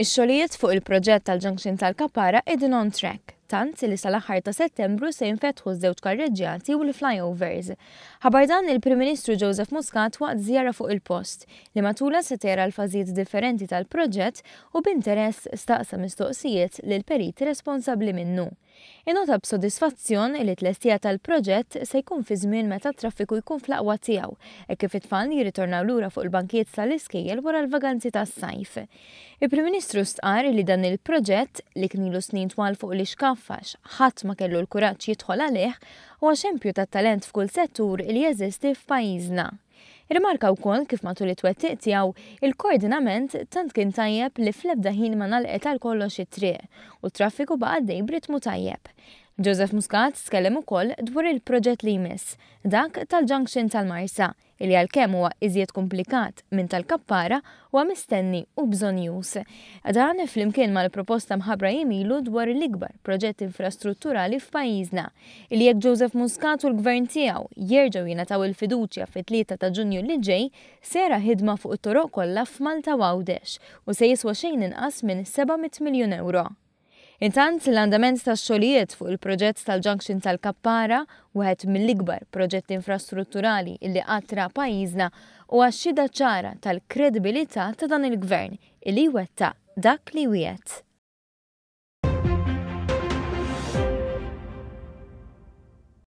Ix-xogħlijiet fuq il-proġett tal-Junction tal-Kappara qegħdin on track, tant li sal-aħħar ta' Settembru se jinfetħu żewġ karreġġjati u l-flyovers. Ħabar dan il-Prim Ministru Joseph Muscat waqt żjara fuq il-post li matula se tera l-fażijiet differenti tal-proġett u b'interess staqsa mistoqsijiet lil periti responsabbli minnu. Inota b'sodisfazzjon li t-lestija tal-proġett se jkun fi żmien meta t-traffiku jkun fl-aqwa tiegħu, hekk kif it-tfal jirritornaw lura fuq il-bankijiet tal-iskejjel wara l-vaganzi tas-sajf. Il-Prim Ministru stqar li dan il-proġett li kien ilu snin twal fuq li xkaffax ħadd ma kellu l-kuraġġ jidħol għalih huwa xempju tat-talent f'kull settur li jeżisti f'pajjiżna. Rimarka wkoll kif matul it-twettiq tiegħu il-koordinament tant kien tajjeb li fl-ebda ħin ma nagħlqet għal kollox it-triq u t-traffiku baqa' għaddej b'ritmu tajjeb. Joseph Muscat tkellem ukoll dwar il-proġett li jmiss, dak tal-Junction tal-Marsa, li għalkemm huwa iżjed komplikat minn tal-Kappara huwa mistenni u bżonjus. Dan flimkien mal-proposta mħabbra jimilu dwar l-ikbar proġett infrastrutturali f'pajjiżna, li jekk Joseph Muscat u l-gvern tiegħu jerġgħu jingħataw il-fiduċja fit-3 ta' Ġunju li ġej, sera ħidma fuq it-toroq kollha f'Malta u Għawdex u se jiswa xejn inqas minn 700 miljun euro. Intant l-andament tax-xogħlijiet fuq il-proġett tal-Junction tal-Kappara, wieħed mill-ikbar proġett infrastrutturali illi qattra pajjiżna, huwa xhieda ċara tal-kredibilità ta' dan il-gvern illi jwettaq dak li wiegħed.